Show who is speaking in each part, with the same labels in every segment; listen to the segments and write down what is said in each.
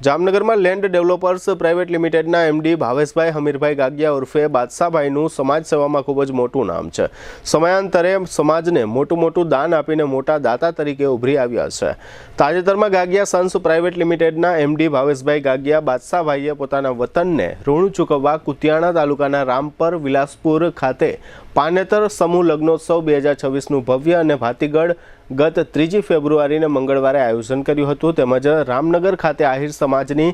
Speaker 1: જામનગરમાં land developers private લિમિટેડના MD ભાવેશભાઈ હમીરભાઈ ગાગિયા ઉર્ફે બાદશાહભાઈનું સમાજ સેવામાં ખૂબ જ મોટું નામ છે। સમયાંતરે સમાજને મોટું દાન આપીને મોટા દાતા તરીકે ઉભરી આવ્યા છે। તાજેતરમાં ગાગિયા સન્સ પ્રાઇવેટ લિમિટેડના એમડી ભાવેશભાઈ ગાગિયા બાદશાહભાઈએ પોતાના વતનને ઋણ ચૂકવવા કુતિયાણા તાલુકાના રામપર વિલાસપુર ખાતે પાનેતર સમૂહ લગ્નોત્સવ 2026નું ભવ્ય અને ભાતીગળ ગત 3 ફેબ્રુઆરીને મંગળવારે આયોજન કર્યું હતું। તેમજ રામનગર ખાતે આહિર સમાજની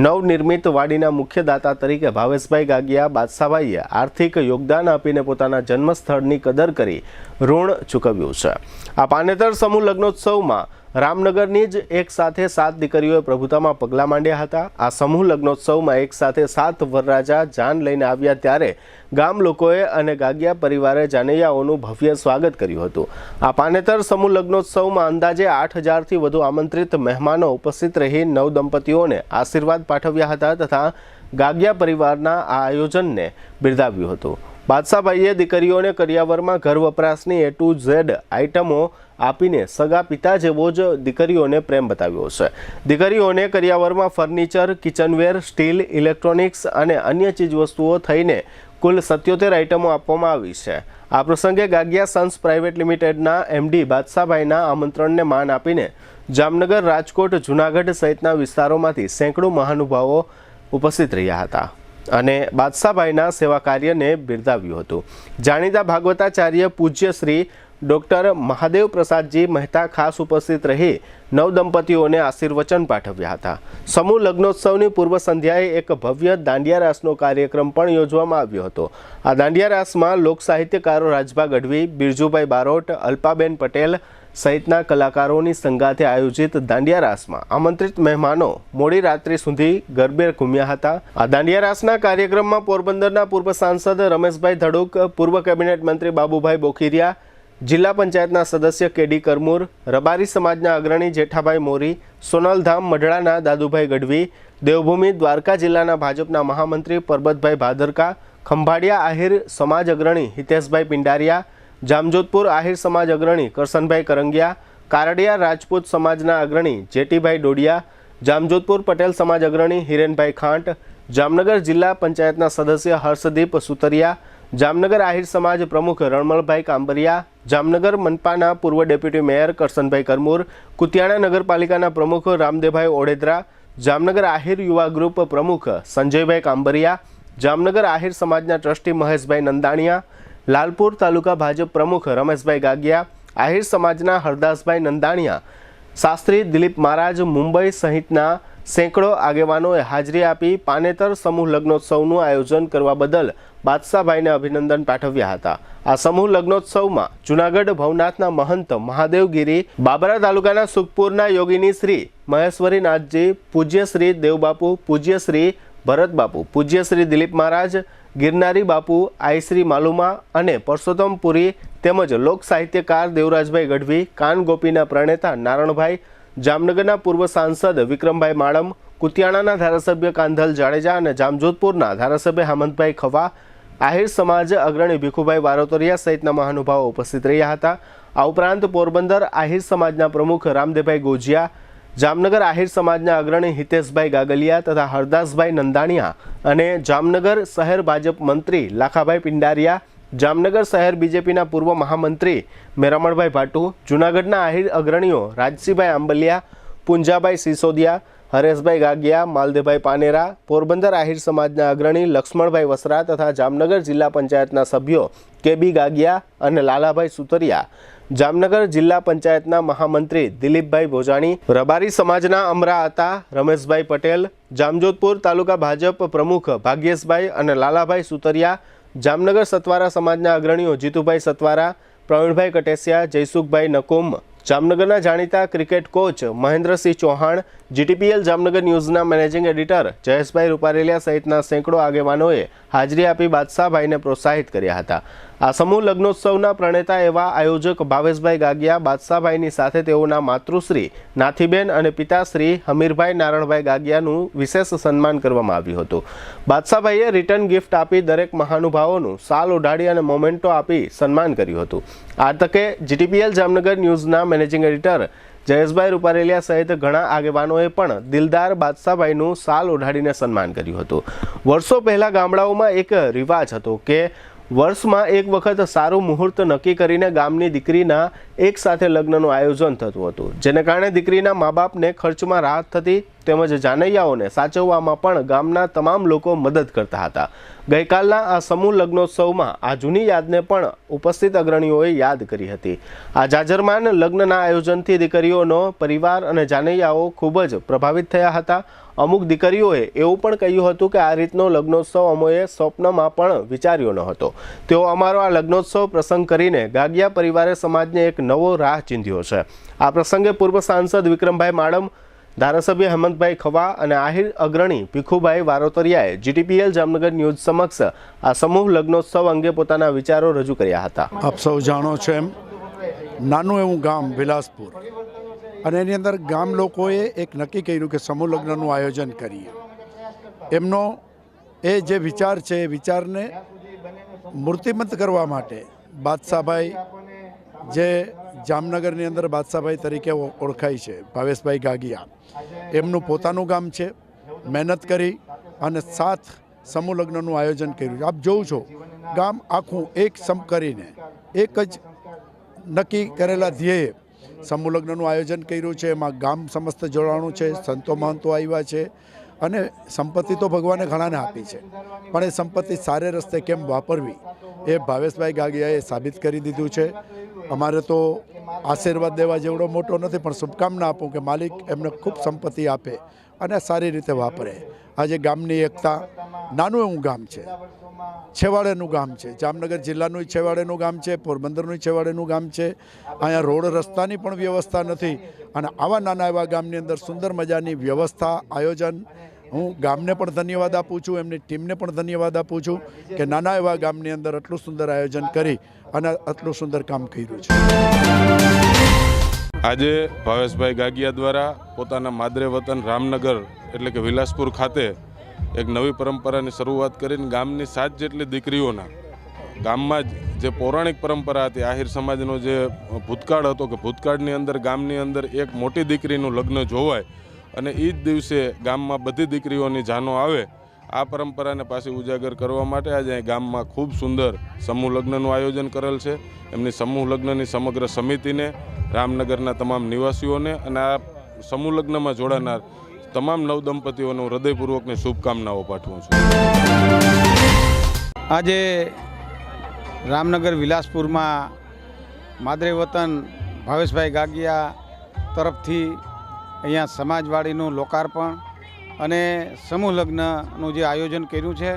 Speaker 1: નવનિર્મિત વાડીના મુખ્ય દાતા તરીકે ભાવેશભાઈ ગાગિયા બાદશાહભાઈએ આર્થિક યોગદાન આપીને પોતાના જન્મસ્થળની કદર કરી ઋણ ચૂકવ્યું છે। આ પાનેતર સમૂહ લગ્નોત્સવમાં રામનગરની જ એક સાથે 7 દીકરીઓએ પ્રભુતામાં પગલાં માંડ્યા હતા। આ સમૂહ લગ્નોત્સવમાં એક સાથે 7 વરરાજા જાન લઈને આવ્યા ત્યારે ગામ લોકોએ અને ગાગિયા પરિવારે જાનૈયાઓનું ભવ્ય સ્વાગત કર્યું હતું। આ પાનેતર સમૂહ લગ્નોત્સવમાં અંદાજે 8000થી વધુ આમંત્રિત મહેમાનો ઉપસ્થિત રહી નવદંપતીઓને આશીર્વાદ પાઠવ્યા હતા તથા ગાગિયા પરિવારના આ આયોજનને બિરદાવ્યું હતું। બાદશાહભાઈએ દીકરીઓને કરિયાવરમાં ઘર વપરાશની A to Z આઇટમો આપીને સગા પિતા જેવો જ દીકરીઓને પ્રેમ બતાવ્યો છે। દીકરીઓને કરિયાવરમાં ફર્નિચર, કિચનવેર, સ્ટીલ, ઇલેક્ટ્રોનિક્સ અને અન્ય ચીજવસ્તુઓ થઈને કુલ 77 આઇટમો આપવામાં આવી છે। આ પ્રસંગે ગાગિયા સન્સ પ્રાઇવેટ લિમિટેડના એમડી બાદશાહભાઈના આમંત્રણને માન આપીને જામનગર, રાજકોટ, જૂનાગઢ સહિતના વિસ્તારોમાંથી સેંકડો મહાનુભાવો ઉપસ્થિત રહ્યા હતા અને બાદશાહભાઈના સેવા કાર્યને બિરદાવ્યું હતું। જાણીતા ભાગવતાચાર્ય પૂજ્ય શ્રી ડૉક્ટર મહાદેવ પ્રસાદજી મહેતા ખાસ ઉપસ્થિત રહી નવદંપતીઓને આશીર્વચન પાઠવ્યા હતા। સમૂહ લગ્નોત્સવની પૂર્વ સંધ્યાએ એક ભવ્ય દાંડિયા રાસનો કાર્યક્રમ પણ યોજવામાં આવ્યો હતો। આ દાંડિયા રાસમાં લોક સાહિત્યકારો રાજભા ગઢવી, બિરજુભાઈ બારોટ, અલ્પાબેન પટેલ સહિતના કલાકારોની સંગાથે આયોજિત દાંડિયા રાસમાં આમંત્રિત મહેમાનો મોડી રાત્રિ સુધી ગરબે ઘૂમ્યા હતા। આ દાંડિયા રાસના કાર્યક્રમમાં પોરબંદરના પૂર્વ સાંસદ રમેશભાઈ ધડુક, પૂર્વ કેબિનેટ મંત્રી બાબુભાઈ બોખીરિયા, જિલ્લા પંચાયતના સદસ્ય કેડી કરમૂર, રબારી સમાજના અગ્રણી જેઠાભાઈ મોરી, સોનલધામ મઢડાના દાદુભાઈ ગઢવી, દેવભૂમિ દ્વારકા જિલ્લાના ભાજપના મહામંત્રી પરબતભાઈ ભાદરકા, ખંભાળિયા આહિર સમાજ અગ્રણી હિતેશભાઈ પિંડારિયા, જામજોધપુર આહિર સમાજ અગ્રણી કરસનભાઈ કરંગિયા, કારડિયા રાજપૂત સમાજના અગ્રણી જેટીભાઈ ડોડિયા, જામજોધપુર પટેલ સમાજ અગ્રણી હિરેનભાઈ ખાંટ, જામનગર જિલ્લા પંચાયતના સદસ્ય હર્ષદીપ સુતરિયા, જામનગર આહિર સમાજ પ્રમુખ રણમલભાઈ કાંબરિયા, જામનગર મનપાના પૂર્વ ડેપ્યુટી મેયર કરસનભાઈ કરમૂર, કુતિયાણા નગરપાલિકાના પ્રમુખ રામદેવભાઈ ઓડેદરા, જામનગર આહિર યુવા ગ્રુપ પ્રમુખ સંજયભાઈ કાંબરિયા, જામનગર આહિર સમાજના ટ્રસ્ટી મહેશભાઈ નંદાણીયા, લાલપુર તાલુકા ભાજપ પ્રમુખ રમેશભાઈ ગાગિયા, આહિર સમાજના હરદાસભાઈ નંદાણીયા, શાસ્ત્રી દિલીપ મહારાજ, મુંબઈ સહિતના સેંકડો આગેવાનોએ હાજરી આપી પાનેતર સમૂહ લગ્નોત્સવનું આયોજન કરવા બદલ બાદશાહભાઈને અભિનંદન પાઠવ્યા હતા। આ સમૂહ લગ્નોત્સવમાં જૂનાગઢ ભવનાથના મહંત મહાદેવગીરી, બાબરા તાલુકાના સુખપુરના યોગીની શ્રી મહેશ્વરીનાથજી, પૂજ્ય શ્રી દેવબાપુ, પૂજ્ય શ્રી ભરતબાપુ, પૂજ્ય શ્રી દિલીપ મહારાજ, ગિરનારી બાપુ, આઈશ્રી માલુમા અને પરસોત્તમપુરી તેમજ લોક સાહિત્યકાર દેવરાજભાઈ ગઢવી, કાન ગોપીના પ્રણેતા નારણભાઈ, જામનગરના પૂર્વ સાંસદ વિક્રમભાઈ માળમ, કુતિયાણાના ધારાસભ્ય કાંધલ જાડેજા અને જામજોધપુરના ધારાસભ્ય હેમંતભાઈ ખવા, આહિર સમાજ અગ્રણી ભીખુભાઈ વારોતરિયા સહિતના મહાનુભાવો ઉપસ્થિત રહ્યા હતા। આ ઉપરાંત પોરબંદર આહિર સમાજના પ્રમુખ રામદેવભાઈ ગોજિયા, જામનગર આહિર સમાજના અગ્રણી હિતેશભાઈ ગાગલિયા તથા હરદાસભાઈ નંદાણીયા અને જામનગર શહેર ભાજપ મંત્રી લાખાભાઈ પિંડારિયા, જામનગર શહેર બીજેપીના પૂર્વ મહામંત્રી મેરામણભાઈ ભાટુ, જૂનાગઢના આહિર અગ્રણીઓ રાજસિંહભાઈ આંબલિયા, પુંજાભાઈ સિસોદિયા, હરેશભાઈ ગાગિયા, માલદેવભાઈ પાનેરા, પોરબંદર આહિર સમાજના અગ્રણી લક્ષ્મણભાઈ વસરા તથા જામનગર જિલ્લા પંચાયતના સભ્યો કેબી ગાગિયા અને લાલાભાઈ સુતરિયા, જામનગર જિલ્લા પંચાયતના મહામંત્રી દિલીપભાઈ ભોજાણી, રબારી સમાજના અમરા હતા રમેશભાઈ પટેલ, જામજોધપુર તાલુકા ભાજપ પ્રમુખ ભાગ્યેશભાઈ અને લાલાભાઈ સુતરિયા, જામનગર સતવારા સમાજના અગ્રણીઓ જીતુભાઈ સતવારા, પ્રવીણભાઈ કટેસિયા, જયસુખભાઈ નકુમ, જામનગરના જાણીતા cricket coach Mahendrasinh Chauhan, GTPL Jamnagar ન્યૂઝના મેનેજિંગ એડિટર જયેશભાઈ રૂપારેલિયા સહિતના સેંકડો આગેવાનોએ હાજરી આપી બાદશાહભાઈને પ્રોત્સાહિત કર્યા હતા। આ સમૂહ લગ્નોત્સવના પ્રણેતા એવા આયોજક ભાવેશભાઈ ગાગિયા બાદશાહભાઈની સાથે તેઓના માતૃશ્રી નાથીબેન અને પિતાશ્રી હમીરભાઈ નારણભાઈ ગાગિયાનું વિશેષ સન્માન કરવામાં આવ્યું હતું। બાદશાહભાઈએ રિટર્ન ગિફ્ટ આપી દરેક મહાનુભાવોનું શાલ ઓઢાડી અને મોમેન્ટો આપી સન્માન કર્યું હતું। આ તકે જીટીપીએલ જામનગર ન્યૂઝના મેનેજિંગ એડિટર જયેશભાઈ રૂપારેલિયા સહિત ઘણા આગેવાનોએ પણ દિલદાર બાદશાહભાઈનું સાલ ઓઢાડીને સન્માન કર્યું હતું। વર્ષો પહેલાં ગામડાઓમાં એક રિવાજ હતો કે વર્ષમાં એક વખત સારું મુહૂર્ત નક્કી કરીને ગામની દીકરીના એક સાથે લગ્નનું આયોજન થતું હતું, જેને કારણે દીકરીના મા બાપને ખર્ચમાં રાહત થતી તેમજ જાનૈયાઓને સાચવવામાં પણ ગામના તમામ લોકો મદદ કરતા હતા। ગઈકાલના આ સમૂહ લગ્નોત્સવમાં આ જૂની યાદને પણ ઉપસ્થિત અગ્રણીઓએ યાદ કરી હતી। આ જાજરમાન લગ્નના આયોજનથી દીકરીઓનો પરિવાર અને જાનૈયાઓ ખૂબ જ પ્રભાવિત થયા હતા। અમુક દીકરીઓએ એવું પણ કહ્યું હતું કે આ રીતનો લગ્નોત્સવ અમોએ સ્વપ્નમાં પણ વિચાર્યો ન હતો। તેઓ અમારો આ લગ્નોત્સવ પ્રસંગ કરીને ગાગિયા પરિવારે સમાજને એક નવો રાહ ચીંધ્યો છે। આ પ્રસંગે પૂર્વ સાંસદ વિક્રમભાઈ માડમ, ધારાસભ્ય હેમંતભાઈ ખવા અને આહિર અગ્રણી ભીખુભાઈ વારોતરિયાએ GTPL જામનગર ન્યૂઝ સમક્ષ આ સમૂહ લગ્નોત્સવ અંગે પોતાના વિચારો રજૂ કર્યા હતા।
Speaker 2: આપ સૌ જાણો છો એમ નાનું એવું ગામ વિલાસપુર અને એની અંદર ગામ લોકોએ એક નક્કી કર્યું કે સમૂહ લગ્નનું આયોજન કરીએ। એમનો એ જે વિચાર છે એ વિચારને મૂર્તિમંત કરવા માટે બાદશાહભાઈ, જે જામનગરની અંદર બાદશાહભાઈ તરીકે ઓળખાય છે, ભાવેશભાઈ ગાગિયા, એમનું પોતાનું ગામ છે। મહેનત કરી અને 7 સમૂહ લગ્નનું આયોજન કર્યું। આપ જોઉં છો ગામ આખું એક સમ કરીને એક જ નક્કી કરેલા ધ્યેય સમૂહ લગ્નનું આયોજન કર્યું છે। એમાં ગામ સમસ્ત જોડાણું છે, સંતો મહંતો આવ્યા છે અને સંપત્તિ તો ભગવાને ઘણાને આપી છે, પણ એ સંપત્તિ સારે રસ્તે કેમ વાપરવી એ ભાવેશભાઈ ગાગિયાએ સાબિત કરી દીધું છે। અમારે તો આશીર્વાદ દેવા જેવડો મોટો નથી, પણ શુભકામના આપું કે માલિક એમને ખૂબ સંપત્તિ આપે અને સારી રીતે વાપરે। આજે ગામની એકતા, નાનું એવું ગામ છે, છેવાડેનું ગામ છે, જામનગર જિલ્લાનું છેવાડેનું ગામ છે, પોરબંદરનું છેવાડેનું ગામ છે। અહીંયા રોડ રસ્તાની પણ વ્યવસ્થા નથી અને આવા નાના એવા ગામની અંદર સુંદર મજાની વ્યવસ્થા, આયોજન, હું ગામને પણ ધન્યવાદ આપું છું, એમની ટીમને પણ ધન્યવાદ આપું છું કે નાના એવા ગામની અંદર આટલું સુંદર આયોજન કરી અને આટલું સુંદર કામ કર્યું છે।
Speaker 3: આજે ભાવેશભાઈ ગાગિયા દ્વારા પોતાના માદરે વતન રામનગર એટલે કે વિલાસપુર ખાતે એક નવી પરંપરાની શરૂઆત કરીને ગામની 7 જેટલી દીકરીઓના ગામમાં જે પૌરાણિક પરંપરા હતી, આહિર સમાજનો જે ભૂતકાળ હતો કે ભૂતકાળની અંદર ગામની અંદર એક મોટી દીકરીનું લગ્ન જોવાય અને એ જ દિવસે ગામમાં બધી દીકરીઓની જાનો આવે, આ પરંપરાને પાછી ઉજાગર કરવા માટે આજે ગામમાં ખૂબ સુંદર સમૂહ લગ્નનું આયોજન કરેલ છે। એમની સમૂહ લગ્નની સમગ્ર સમિતિને, રામનગરના તમામ નિવાસીઓને અને આ સમૂહ લગ્નમાં જોડાનાર તમામ નવદંપતીઓને હૃદયપૂર્વકની શુભકામનાઓ પાઠવું છું।
Speaker 4: આજે રામનગર વિલાસપુરમાં માદરે વતન ભાવેશભાઈ ગાગિયા તરફથી અહીંયા સમાજવાડીનું લોકાર્પણ અને સમૂહ લગ્નનું જે આયોજન કર્યું છે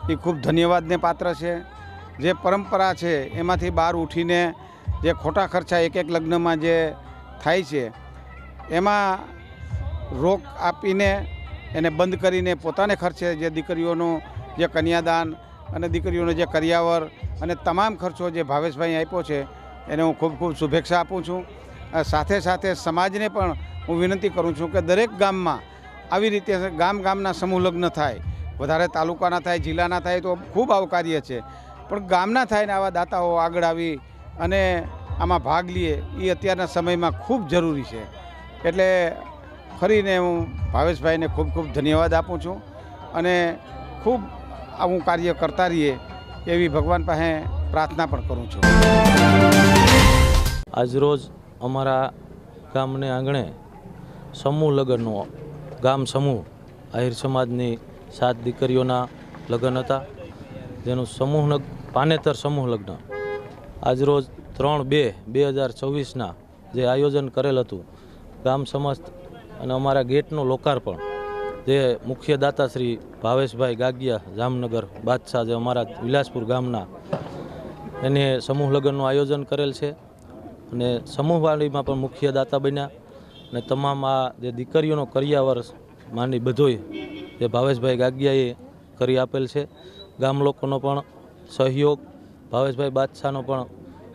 Speaker 4: એ ખૂબ ધન્યવાદને પાત્ર છે। જે પરંપરા છે એમાંથી બહાર ઉઠીને જે ખોટા ખર્ચા એક લગ્નમાં જે થાય છે એમાં રોક આપીને એને બંધ કરીને પોતાને ખર્ચે જે દીકરીઓનું જે કન્યાદાન અને દીકરીઓનો જે કરિયાવર અને તમામ ખર્ચો જે ભાવેશભાઈ આપ્યો છે એને હું ખૂબ ખૂબ શુભેચ્છા આપું છું। સાથે સાથે સમાજને પણ હું વિનંતી કરું છું કે દરેક ગામમાં આવી રીતે ગામના સમૂહ લગ્ન થાય, વધારે તાલુકાના થાય, જિલ્લાના થાય તો ખૂબ આવકાર્ય છે, પણ ગામના થાય ને આવા દાતાઓ આગળ આવી અને આમાં ભાગ લે એ અત્યારના સમયમાં ખૂબ જરૂરી છે। એટલે ફરીને હું ભાવેશભાઈને ખૂબ ખૂબ ધન્યવાદ આપું છું અને ખૂબ આવું કાર્ય કરતા રહીએ એવી ભગવાન પાસે પ્રાર્થના પણ કરું છું।
Speaker 5: આજરોજ અમારા ગામને આંગણે સમૂહ લગ્નનો ગામ સમૂહ આહિર સમાજની 7 દીકરીઓના લગ્ન હતા, જેનું પાનેતર સમૂહ લગ્ન આજરોજ 3/2/2024ના જે આયોજન કરેલ હતું, ગામ સમસ્ત અને અમારા ગેટનું લોકાર્પણ જે મુખ્ય દાતા શ્રી ભાવેશભાઈ ગાગિયા જામનગર બાદશાહ, જે અમારા વિલાસપુર ગામના, એને સમૂહ લગ્નનું આયોજન કરેલ છે અને સમૂહવાડીમાં પણ મુખ્ય દાતા બન્યા અને તમામ આ જે દીકરીઓનો કરિયાવર માંડી બધોય જે ભાવેશભાઈ ગાગિયાએ કરી આપેલ છે। ગામ લોકોનો પણ સહયોગ, ભાવેશભાઈ બાદશાહનો પણ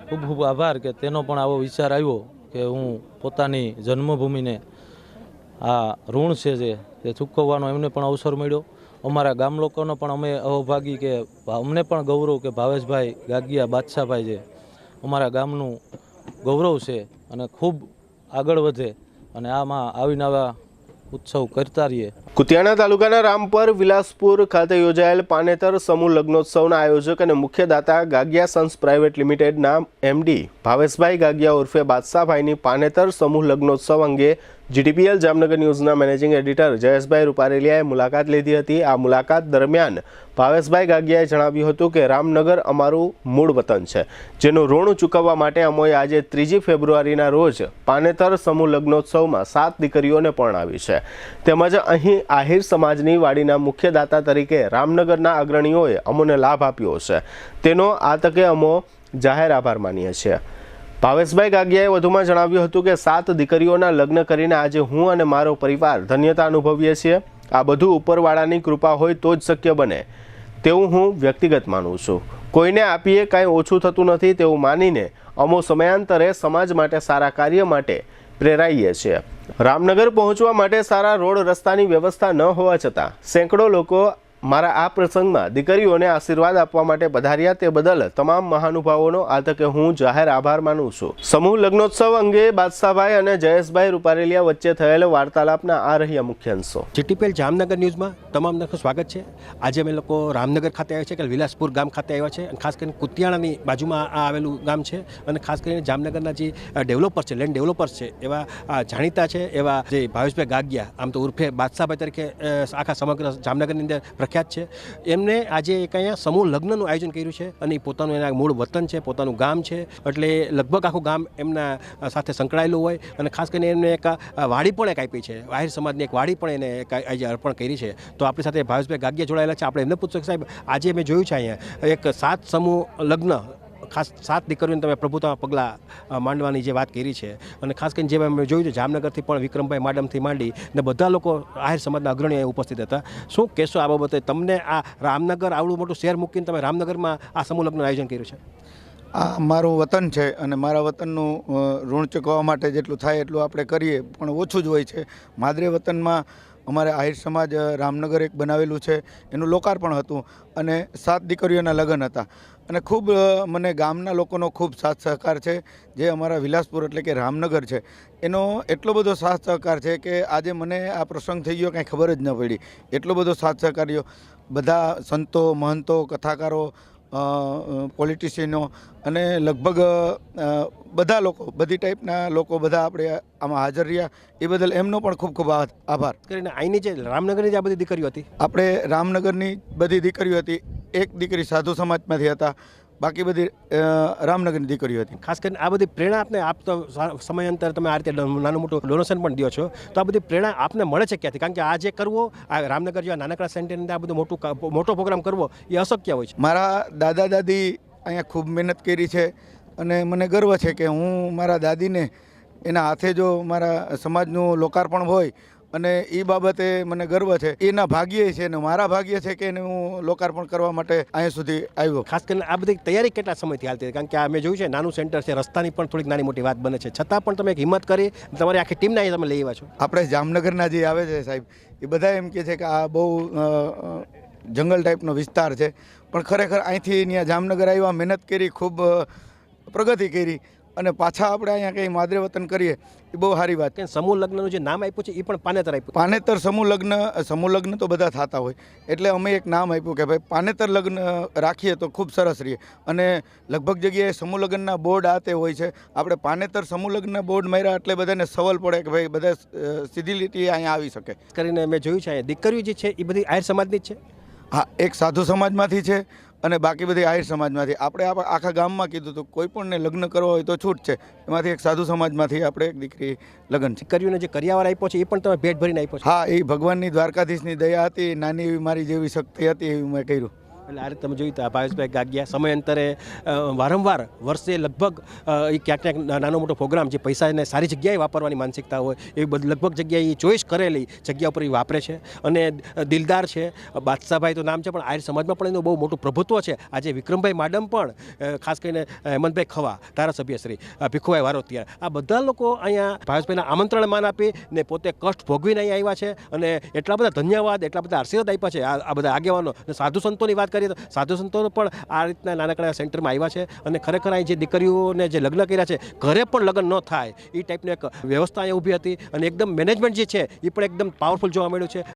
Speaker 5: ખૂબ ખૂબ આભાર કે તેનો પણ આવો વિચાર આવ્યો કે હું પોતાની જન્મભૂમિને આ ઋણ છે જે ચૂકવવાનો એમને પણ અવસર મળ્યો। અમારા ગામ લોકોનો પણ અમે અહોભાગી કે અમને પણ ગૌરવ કે ભાવેશભાઈ ગાગિયા બાદશાહભાઈ જે અમારા ગામનું ગૌરવ છે અને ખૂબ આગળ વધે અને આમાં આવીને આવા ઉત્સવ કરતા રહીએ.
Speaker 1: કુતિયાણા તાલુકાના રામપર વિલાસપુર ખાતે યોજાયેલ પાનેતર સમૂહ લગ્નોત્સવના આયોજક અને મુખ્ય દાતા ગાગિયા સન્સ પ્રાઇવેટ લિમિટેડના MD ભાવેશભાઈ ગાગિયા ઉર્ફે બાદશાહભાઈની પાનેતર સમૂહ લગ્નોત્સવ અંગે GTPL જામનગર ન્યૂઝના મેનેજિંગ એડિટર જયેશભાઈ રૂપારેલિયાએ મુલાકાત લીધી હતી. આ મુલાકાત દરમિયાન ભાવેશભાઈ ગાગિયાએ જણાવ્યું હતું કે રામનગર અમારું મૂળ વતન છે, જેનું ઋણ ચૂકવવા માટે અમોએ આજે 3 ફેબ્રુઆરીના રોજ પાનેતર સમૂહ લગ્નોત્સવમાં 7 દીકરીઓને પરણાવી છે. તેમજ અહીં આહિર સમાજની વાડીના મુખ્ય દાતા તરીકે રામનગરના અગ્રણીઓએ અમોને લાભ આપ્યો છે, તેનો આ તકે અમો જાહેર આભાર માનીએ છીએ. ભાવેશભાઈ ગાગિયાએ વધુમાં જણાવ્યું હતું કે 7 દીકરીઓના લગ્ન કરીને આજે હું અને મારો પરિવાર ધન્યતા અનુભવીએ છીએ. આ બધું ઉપરવાળાની કૃપા હોય તો જ શક્ય બને તેવું હું વ્યક્તિગત માનું છું. કોઈને આપીએ કાંઈ ઓછું થતું નથી તેવું માનીને અમો સમયાંતરે સમાજ માટે સારા કાર્ય માટે પ્રેરાઈએ છીએ. રામનગર પહોંચવા માટે સારા રોડ રસ્તાની વ્યવસ્થા ન હોવા છતાં સેંકડો લોકો મારા આ પ્રસંગમાં દીકરીઓને આશીર્વાદ આપવા માટે પધાર્યા, તે બદલ તમામ મહાનુભાવોનો આ તકે હું જાહેર આભાર માનું છું. સમૂહ લગ્નોત્સવ અંગે બાદશાહભાઈ અને જયેશભાઈ રૂપારેલિયા વચ્ચે થયેલ વાર્તાલાપના આ રહ્યા મુખ્ય અંશો.
Speaker 6: GTPL જામનગર ન્યૂઝમાં તમામનું સ્વાગત છે. આજે અમે લોકો રામનગર ખાતે આવ્યા છે કે વિલાસપુર ગામ ખાતે આવ્યા છે અને ખાસ કરીને કુતિયાણાની બાજુમાં આ આવેલું ગામ છે અને ખાસ કરીને જામનગરના જે ડેવલપર્સ છે, લેન્ડ ડેવલપર્સ છે, એવા જાણીતા છે એવા જે ભાવેશભાઈ ગાગિયા, આમ તો ઉર્ફે બાદશાહભાઈ તરીકે આખા સમગ્ર જામનગરની અંદર પ્રખ્યાત છે. એમને આજે એક અહીંયા સમૂહ લગ્નનું આયોજન કર્યું છે અને પોતાનું એના મૂળ વતન છે, પોતાનું ગામ છે, એટલે લગભગ આખું ગામ એમના સાથે સંકળાયેલું હોય અને ખાસ કરીને એમને એક વાડી પણ એક આપી છે, આહિર સમાજની એક વાડી પણ એને આજે અર્પણ કરી છે. તો આપણી સાથે ભાવેશભાઈ ગાગિયા જોડાયેલા છે. આપણે એમને પૂછશું કે સાહેબ, આજે મેં જોયું છે અહીંયા એક 7 સમૂહ લગ્ન, ખાસ 7 દીકરીઓને તમે પ્રભુતામાં પગલાં માંડવાની જે વાત કરી છે અને ખાસ કરીને જે મેં જોયું છે જામનગરથી પણ વિક્રમભાઈ માડમથી માંડી ને બધા લોકો આહિર સમાજના અગ્રણીઓ ઉપસ્થિત હતા. શું કહેશો આ બાબતે? તમને આ રામનગર આવડું મોટું શહેર મૂકીને તમે રામનગરમાં આ સમૂહ લગ્નનું આયોજન કર્યું છે?
Speaker 2: આ મારું વતન છે અને મારા વતનનું ઋણ ચૂકવવા માટે જેટલું થાય એટલું આપણે કરીએ, પણ ઓછું જ હોય છે. માદરે વતનમાં અમારે આહિર સમાજ રામનગર એક બનાવેલું છે, એનું લોકાર્પણ હતું અને 7 દીકરીઓના લગ્ન હતા અને ખૂબ મને ગામના લોકોનો ખૂબ સાથ સહકાર છે. જે અમારા વિલાસપુર એટલે કે રામનગર છે એનો એટલો બધો સાથ સહકાર છે કે આજે મને આ પ્રસંગ થઈ ગયો કાંઈ ખબર જ ન પડી. એટલો બધો સાથ સહકાર્યો બધા સંતો, મહંતો, કથાકારો, પોલિટિશિયનો અને લગભગ બધા લોકો, બધી ટાઈપના લોકો બધા આપણે આમાં હાજર રહ્યા. એ બદલ એમનો પણ ખૂબ ખૂબ આભાર.
Speaker 6: કરીને અહીંની જે રામનગરની જે આ બધી દીકરીઓ હતી,
Speaker 2: આપણે રામનગરની બધી દીકરીઓ હતી. એક દીકરી સાધુ સમાજમાંથી હતા, બાકી બધી રામનગરની દીકરીઓ હતી.
Speaker 6: ખાસ કરીને આ બધી પ્રેરણા આપને આપતો સમયાંતરે તમે આ રીતે નાનું મોટું ડોનેશન પણ દો છો, તો આ બધી પ્રેરણા આપને મળે છે ક્યાંથી? કારણ કે આ જે કરવો, આ રામનગર જેવા નાનકડા સેન્ટરની અંદર આ બધું મોટો પ્રોગ્રામ કરવો એ અશક્ય હોય છે.
Speaker 2: મારા દાદા દાદી અહીંયા ખૂબ મહેનત કરી છે અને મને ગર્વ છે કે હું મારા દાદીને એના હાથે જો મારા સમાજનું લોકાર્પણ હોય અને એ બાબતે મને ગર્વ છે. એના ભાગ્ય છે ને મારા ભાગ્ય છે કે એને હું લોકાર્પણ કરવા માટે અહીંયા સુધી આવ્યો.
Speaker 6: ખાસ કરીને આ બધી તૈયારી કેટલા સમયથી હાલતી હતી? કારણ કે આ મેં જોયું છે નાનું સેન્ટર છે, રસ્તાની પણ થોડીક નાની મોટી વાત બને છે, છતાં પણ તમે એક હિંમત કરી તમારી આખી ટીમને અહીંયા તમે લઈ આવ્યા છો.
Speaker 2: આપણે જામનગરના જે આવે છે સાહેબ, એ બધા એમ કહે છે કે આ બહુ જંગલ ટાઈપનો વિસ્તાર છે, પણ ખરેખર અહીંથી ત્યાં જામનગર આવ્યા, મહેનત કરી, ખૂબ પ્રગતિ કરી અને પાછા આપણે અહીંયા કંઈ માદરે વતન કરીએ એ બહુ સારી વાત.
Speaker 6: કે સમૂહ લગ્નનું જે નામ આપ્યું છે એ પણ પાનેતર આપ્યું.
Speaker 2: પાનેતર સમૂહ લગ્ન તો બધા થતા હોય એટલે અમે એક નામ આપ્યું કે ભાઈ પાનેતર લગ્ન રાખીએ તો ખૂબ સરસ રહીએ. અને લગભગ જગ્યાએ સમૂહ લગ્નના બોર્ડ આ તે હોય છે, આપણે પાનેતર સમૂહ લગ્નના બોર્ડ માર્યા એટલે બધાને સવાલ પડે કે ભાઈ બધા સીધી લીટી અહીંયા આવી શકે.
Speaker 6: કરીને મેં જોયું છે દીકરીઓ જે છે એ બધી આહિર સમાજની જ છે.
Speaker 2: હા, એક સાધુ સમાજમાંથી છે અને બાકી બધી આહિર સમાજમાંથી. આપણે આખા ગામમાં કીધું હતું કોઈ પણને લગ્ન કરવા હોય તો છૂટ છે, એમાંથી એક સાધુ સમાજમાંથી આપણે એક દીકરી લગ્ન છે.
Speaker 6: દીકરીઓને જે કરિયાવર આપ્યો છે એ પણ તમે ભેટ ભરીને આપ્યો છે?
Speaker 2: હા, એ ભગવાનની દ્વારકાધીશની દયા હતી, નાની એવી મારી જેવી શક્તિ હતી એવી મેં કર્યું.
Speaker 6: એટલે આ રીતે તમે જોયું તો ભાવેશભાઈ ગાગિયા સમયાંતરે વારંવાર વર્ષે લગભગ એ ક્યાંક ક્યાંક નાનો મોટો પ્રોગ્રામ જે પૈસાને સારી જગ્યાએ વાપરવાની માનસિકતા હોય એ લગભગ જગ્યાએ એ ચોઈસ કરેલી જગ્યા ઉપર એ વાપરે છે અને દિલદાર છે. બાદશાહભાઈ તો નામ છે પણ આહિર સમાજમાં પણ એનું બહુ મોટું પ્રભુત્વ છે. આજે વિક્રમભાઈ માડમ પણ ખાસ કરીને હેમંતભાઈ ખવા, ધારાસભ્ય શ્રી ભીખુભાઈ વારોતિયા, આ બધા લોકો અહીંયા ભાવેશભાઈના આમંત્રણ માન આપી ને પોતે કષ્ટ ભોગવીને અહીંયા આવ્યા છે અને એટલા બધા ધન્યવાદ, એટલા બધા આશીર્વાદ આપ્યા છે આ બધા આગેવાનો. સાધુ સંતોની વાત કરી કરીએ તો સાધુ સંતો પણ આ રીતના નાનકડા સેન્ટરમાં આવ્યા છે અને ખરેખર અહીં જે દીકરીઓને જે લગ્ન કર્યા છે ઘરે પણ લગ્ન ન થાય એ ટાઈપની એક વ્યવસ્થા અહીંયા ઊભી હતી અને એકદમ મેનેજમેન્ટ જે છે એ પણ એકદમ પાવરફુલ જોવા મળ્યું છે.